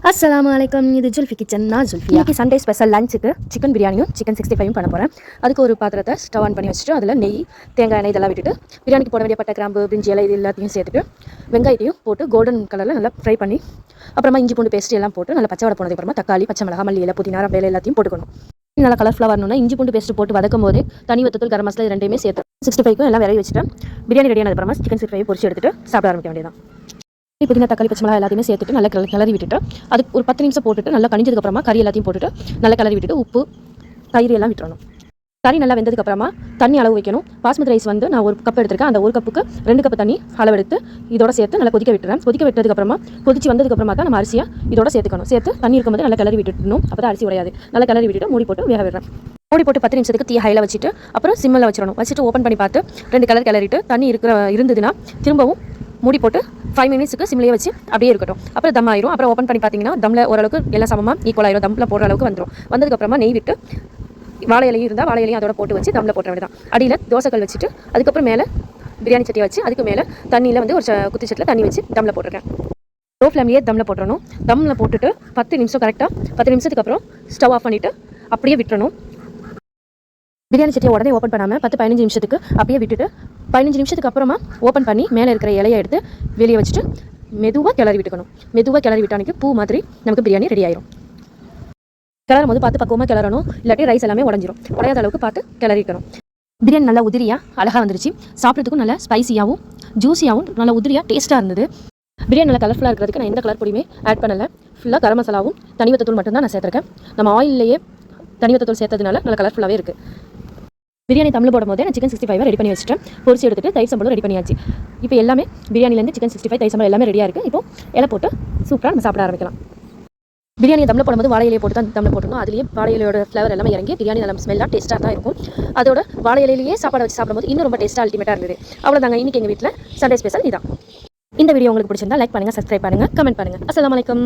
அஸ்ஸலாமு இது ஜுல்ஃபி கிச்சன். நான் ஜுல்ஃபி. இன்னைக்கு சண்டே ஸ்பெஷல் லஞ்சுக்கு சிக்கன் பிரியாணியும் சிக்கன் 65 பண்ண போகிறேன். அதுக்கு ஒரு பாத்திரத்தை ஸ்டவ் ஆன் பண்ணி வச்சுட்டு அதில் நெய், தேங்காய் எண்ணெய் இதெல்லாம் விட்டுட்டு பிரியாணிக்கு போட வேண்டிய பட்டை, கிராம்பு, பிரிஞ்சி இலை இது எல்லாத்தையும் சேர்த்துட்டு வெங்காயத்தையும் போட்டு கோல்டன் கலரில் நல்லா ஃப்ரை பண்ணி அப்புறமா இஞ்சி பூண்டு பேஸ்ட் எல்லாம் போட்டு நல்லா பச்சை வடை போனதுக்கு அப்புறமா தக்காளி, பச்சை மிளகா, மல்லி இலை, புதினா, வேலை எல்லாத்தையும் போட்டுக்கணும். நல்லா கலர்ஃபுல்லாக வரணும்னா இஞ்சி பூண்டு பேஸ்ட் போட்டு வதக்கும் போது தனி வத்தத்தூள், கரம் மசாலா ரெண்டையுமே சேர்த்து 65க்கும் எல்லாம் விரைவி வச்சுட்டு பிரியாணி ரெடியான அப்புறமா சிக்கன் 65 பொரிச்சு எடுத்துட்டு சாப்பிட ஆரம்பிக்க வேண்டியதான். புதினா, தக்காளி, பச்சை மிளகா எல்லாத்தையுமே சேர்த்துட்டு நல்லா கிளறி விட்டுட்டு அதுக்கு ஒரு 10 நிமிஷம் போட்டுட்டு நல்லா கணிஞ்சதுக்கு அப்புறமா கறி எல்லாத்தையும் போட்டுட்டு நல்லா கிளறி விட்டுட்டு உப்பு, தயிர் எல்லாம் விட்டுறணும். கறி நல்லா வெந்ததுக்கு அப்புறமா தண்ணி அளவு வைக்கணும். பாஸ்மதி ரைஸ் வந்து நான் ஒரு கப் எடுத்திருக்கேன். அந்த ஒரு கப்புக்கு 2 கப் தண்ணி அளவெடுத்து இதோட சேர்த்து நல்லா கொதிக்க விட்டுறேன். கொதிக்க விட்டதுக்கு அப்புறமா கொதிச்சு வந்ததுக்கு அப்புறமா தான் நம்ம அரிசியை இதோட சேர்த்துக்கணும். சேர்த்து தண்ணி இருக்கும்போது நல்லா கிளறி விட்டுணும். அப்போ தான் அரிசி உடையாது. நல்லா கிளறி விட்டுட்டு மூடி போட்டு வேக விடுறேன். மூடி போட்டு 10 நிமிஷத்துக்கு தீ ஹையில் வச்சுட்டு அப்புறம் சிம்மில் வச்சுட்டு ஓப்பன் பண்ணி பார்த்து 2 கலர் கிளறிட்டு தண்ணி இருந்ததுன்னா திரும்பவும் மூடி போட்டு 5 மினிட்ஸுக்கு சிம்லேயே வச்சு அப்படியே இருக்கட்டும். அப்புறம் தம் ஆயிரும். அப்புறம் ஓப்பன் பண்ணி பார்த்தீங்கன்னா தம்மில் ஓரளவுக்கு எல்லாம் சமமாக ஈக்குவல் ஆயிரும். தம்மில் போடுற அளவுக்கு வந்துடும். வந்ததுக்கப்புறமா நெய் விட்டு வாழை இலையும் இருந்தால் வாழை இலையும் அதோட போட்டு வச்சு தம்மில் போட்ட வேண்டியதான். அடியில் தோசைக்கல் வச்சுட்டு அதுக்கப்புறம் மேலே பிரியாணி சட்டியை வச்சு அதுக்கு மேலே தண்ணியில் வந்து ஒரு குத்தி சட்டியில் தண்ணி வச்சு தம்மில் போட்டிருக்கேன். லோ ஃப்ளேம்லேயே தம்மில் போட்டுறணும். தம்மில் போட்டுட்டு 10 நிமிஷம் கரெக்டாக 10 நிமிஷத்துக்கு அப்புறம் ஸ்டவ் ஆஃப் பண்ணிவிட்டு அப்படியே விட்டுறணும். பிரியாணி சட்டியை உடனே ஓப்பன் பண்ணாமல் 10-15 நிமிஷத்துக்கு அப்படியே விட்டுட்டு 15 நிமிஷத்துக்கு அப்புறமா ஓப்பன் பண்ணி மேலே இருக்கிற இலையை எடுத்து வெளியே வச்சுட்டு மெதுவாக கிளறி விட்டுக்கணும். மெதுவாக கிளறி விட்டானிக்கு பூ மாதிரி நமக்கு பிரியாணி ரெடி ஆயிரும். கிளறும் போது பார்த்து பக்குவமாக கிளறணும். இல்லாட்டி ரைஸ் எல்லாமே உடஞ்சிரும். உடையாத அளவுக்கு பார்த்து கிளறிக்கணும். பிரியாணி நல்லா உதிரியாக அழகாக வந்துருச்சு. சாப்பிட்றதுக்கும் நல்லா ஸ்பைசியாகவும் ஜூஸியாகவும் நல்லா உதிரியாக டேஸ்ட்டாக இருந்தது. பிரியாணி நல்லா கலர்ஃபுல்லாக இருக்கிறதுக்கு நான் எந்த கலர் பொடியுமே ஆட் பண்ணலை. ஃபுல்லாக கரம் மசாலாவும் தனிவத்தத்தூள் மட்டும்தான் நான் சேர்த்துருக்கேன். நம்ம ஆயிலேயே தனிவத்தத்தூள் சேர்த்ததுனால நல்லா கலர்ஃபுல்லாகவே இருக்குது. பிரியாணி தம்மில் போடும் போதே நான் சிக்கன் 65 ரெடி பண்ணி வச்சுட்டேன். பொரிச்சு எடுத்துட்டு தயிர் சம்பளம் ரெடி பண்ணியாச்சு. இப்போ எல்லாமே பிரியாணிலேருந்து சிக்கன் 65 தயிர் சம்பளம் எல்லாமே ரெடியாக இருக்குது. இப்போ இலை போட்டு சூப்பராக நம்ம சாப்பிட ஆரம்பிக்கலாம். பிரியாணியை தம்மில் போடும்போது வாழை இலையை போட்டு தான் தம்மில் போட்டணும். அதுலேயே வாழை இலையோட ஃப்ளேவர் எல்லாமே இறங்கி பிரியாணி நல்லா ஸ்மெல்லாக டேஸ்ட்டாக தான் இருக்கும். அதோட வாழை இலையிலேயே சாப்பாடு வச்சு சாப்பிடும்போது இன்னும் ரொம்ப டேஸ்ட்டாக அல்டிமேட்டாக இருந்தது. அவ்வளோதாங்க இன்றைக்கி எங்கள் வீட்டில் சண்டே ஸ்பெஷல் இதான். இந்த வீடியோ உங்களுக்கு பிடிச்சிருந்தா லைக் பண்ணுங்கள், சப்ஸ்கிரைப் பண்ணுங்கள், கமெண்ட் பண்ணுங்கள். அஸ்ஸலாமு அலைக்கும்.